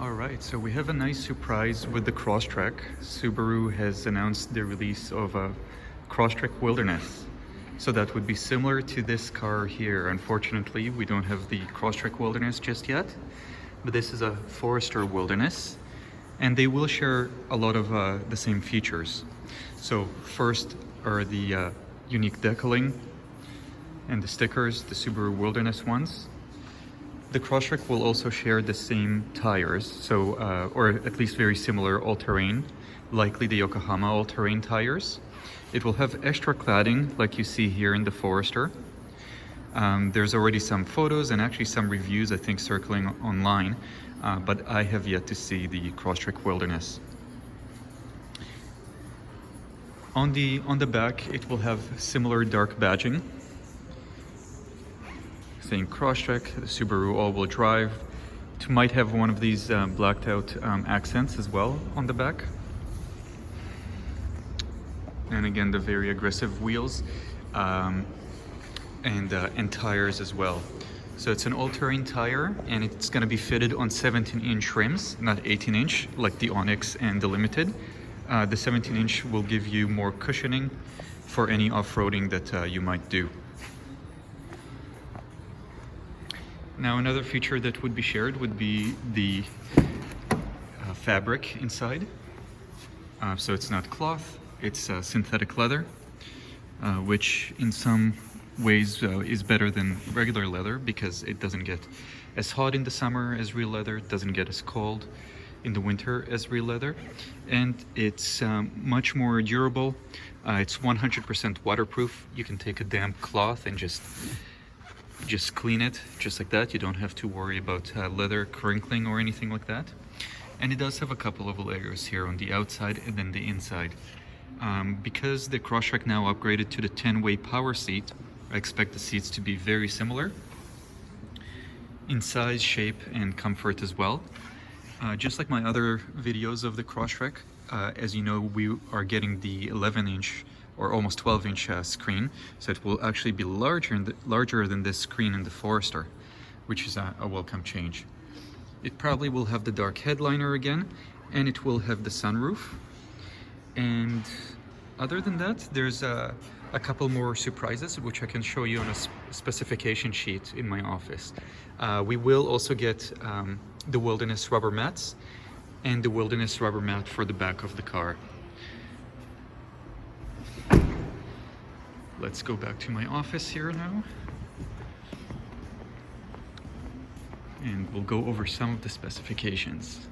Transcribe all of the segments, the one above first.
All right, so we have a nice surprise with the Crosstrek. Subaru has announced the release of a Crosstrek Wilderness. So that would be similar to this car here. Unfortunately, we don't have the Crosstrek Wilderness just yet, but this is a Forester Wilderness, and they will share a lot of the same features. So first are the unique decaling and the stickers, the Subaru Wilderness ones. The Crosstrek will also share the same tires, so or at least very similar all-terrain, likely the Yokohama all-terrain tires. It will have extra cladding like you see here in the Forester. There's already some photos and actually some reviews I think circling online, but I have yet to see the Crosstrek Wilderness. On the back it will have similar dark badging, saying Crosstrek, the Subaru all-wheel drive. It might have one of these blacked out accents as well on the back. And again, the very aggressive wheels and tires as well. So it's an all-terrain tire, and it's going to be fitted on 17-inch rims, not 18-inch like the Onyx and the Limited. The 17-inch will give you more cushioning for any off-roading that you might do. Now, another feature that would be shared would be the fabric inside. So it's not cloth, it's synthetic leather, which in some ways is better than regular leather because it doesn't get as hot in the summer as real leather, it doesn't get as cold in the winter as real leather, and it's much more durable. It's 100% waterproof. You can take a damp cloth and just clean it just like that. You don't have to worry about leather crinkling or anything like that. And it does have a couple of layers here on the outside and then the inside. Because the Crosstrek now upgraded to the 10-way power seat, I expect the seats to be very similar in size, shape, and comfort as well. Just like my other videos of the Crosstrek, as you know, we are getting the 11-inch or almost 12-inch screen, so it will actually be larger than this screen in the Forester, which is a welcome change. It probably will have the dark headliner again, and it will have the sunroof. And other than that, there's a couple more surprises which I can show you on a specification sheet in my office. We will also get the Wilderness rubber mats and the Wilderness rubber mat for the back of the car. Let's go back to my office here now, and we'll go over some of the specifications.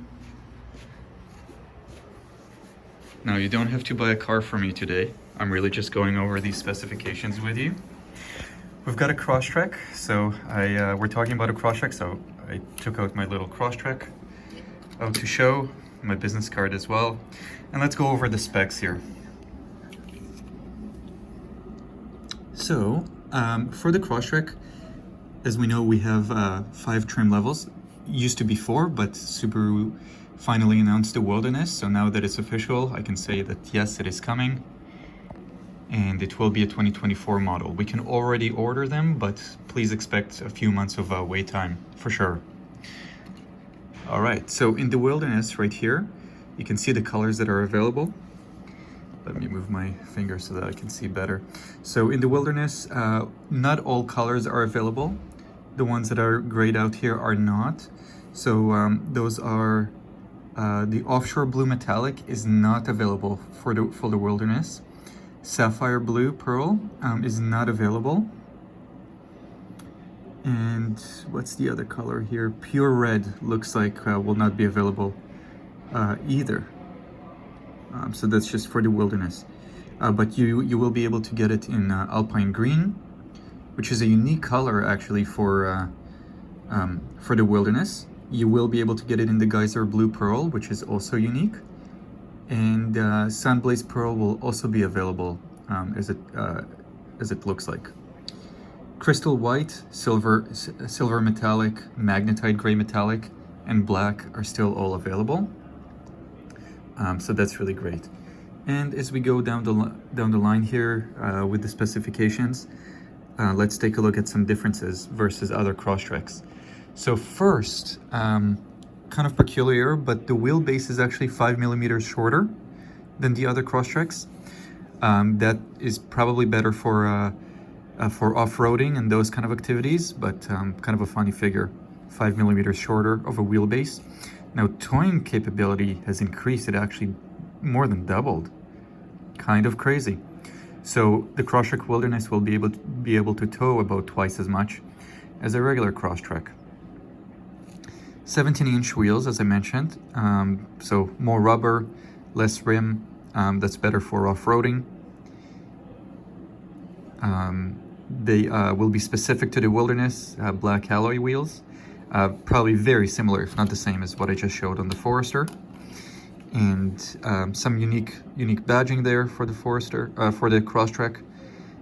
Now, you don't have to buy a car from me today. I'm really just going over these specifications with you. We've got a Crosstrek, so we're talking about a Crosstrek, so I took out my little Crosstrek out to show, my business card as well. And let's go over the specs here. So, for the Crosstrek, as we know, we have 5 trim levels. Used to be 4, but Subaru finally announced the Wilderness, so now that it's official, I can say that yes, it is coming, and it will be a 2024 model. We can already order them, but please expect a few months of wait time, for sure. All right, so in the Wilderness right here, you can see the colors that are available. Let me move my finger so that I can see better. So in the Wilderness, not all colors are available. The ones that are grayed out here are not. So those are, the offshore blue metallic is not available for the Wilderness. Sapphire blue pearl is not available. And what's the other color here? Pure red looks like will not be available either. So that's just for the Wilderness. But you will be able to get it in Alpine Green, which is a unique color actually for the Wilderness. You will be able to get it in the Geyser Blue Pearl, which is also unique. And Sunblaze Pearl will also be available as it looks like. Crystal White, Silver Metallic, Magnetite Gray Metallic, and Black are still all available. So that's really great. And as we go down the line here with the specifications, let's take a look at some differences versus other Crosstreks. So first, kind of peculiar, but the wheelbase is actually 5 millimeters shorter than the other Crosstreks. That is probably better for off-roading and those kind of activities, but kind of a funny figure. 5 millimeters shorter of a wheelbase. Now, towing capability has increased. It actually more than doubled. Kind of crazy. So the Crosstrek Wilderness will be able to tow about twice as much as a regular Crosstrek. 17-inch wheels, as I mentioned. So more rubber, less rim. That's better for off-roading. They will be specific to the Wilderness, black alloy wheels. Probably very similar, if not the same, as what I just showed on the Forester. And some unique badging there for the Forester, for the Crosstrek.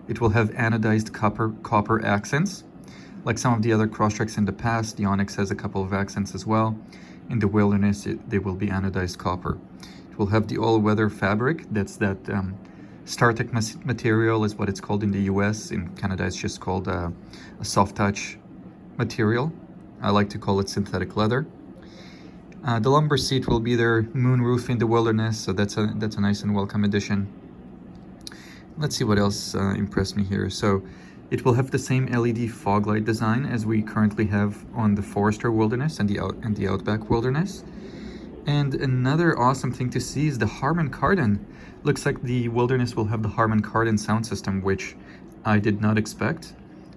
It will have anodized copper accents. Like some of the other Crosstreks in the past, the Onyx has a couple of accents as well. In the Wilderness, they will be anodized copper. It will have the all-weather fabric. That's that StarTech material is what it's called in the US. In Canada, it's just called a soft touch material. I like to call it synthetic leather. The lumbar seat will be there, moonroof in the Wilderness, so that's a nice and welcome addition. Let's see what else impressed me here. So it will have the same LED fog light design as we currently have on the Forester Wilderness and the Outback Wilderness. And another awesome thing to see is the Harman Kardon. Looks like the Wilderness will have the Harman Kardon sound system, which I did not expect.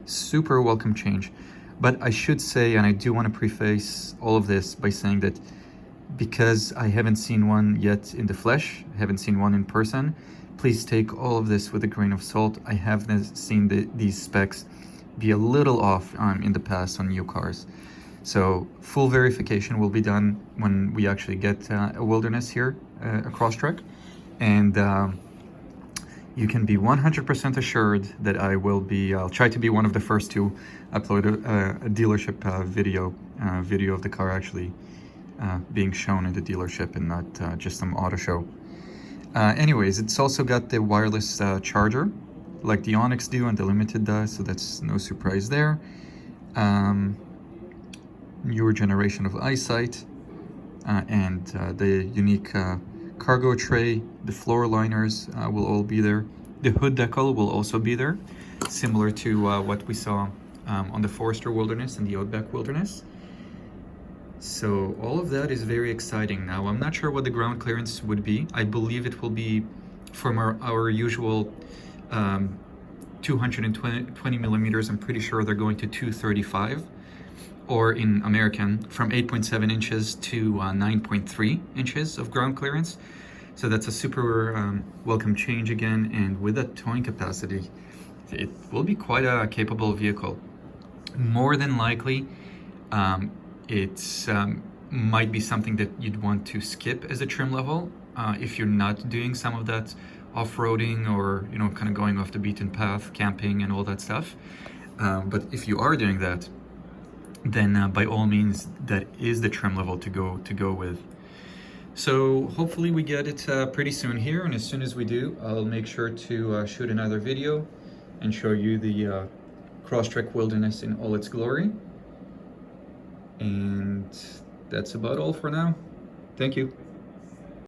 Super welcome change. But I should say, and I do want to preface all of this by saying that because I haven't seen one yet in the flesh, haven't seen one in person, please take all of this with a grain of salt. I have seen these specs be a little off in the past on new cars. So full verification will be done when we actually get a Wilderness here, a Crosstrek. And you can be 100% assured that I'll try to be one of the first to upload a dealership video of the car actually being shown in the dealership and not just some auto show. Anyways, it's also got the wireless charger like the Onyx do and the Limited does, so that's no surprise there. Newer generation of eyesight and the unique cargo tray, the floor liners will all be there. The hood decal will also be there, similar to what we saw on the Forester Wilderness and the Outback Wilderness. So all of that is very exciting. Now, I'm not sure what the ground clearance would be. I believe it will be from our usual 220 millimeters. I'm pretty sure they're going to 235, or in American, from 8.7 inches to 9.3 inches of ground clearance. So that's a super welcome change again. And with that towing capacity, it will be quite a capable vehicle. More than likely, it might be something that you'd want to skip as a trim level if you're not doing some of that off-roading or kind of going off the beaten path, camping and all that stuff. But if you are doing that, then by all means, that is the trim level to go with. So hopefully we get it pretty soon here, and as soon as we do, I'll make sure to shoot another video and show you the Crosstrek Wilderness in all its glory. And that's about all for now. Thank you.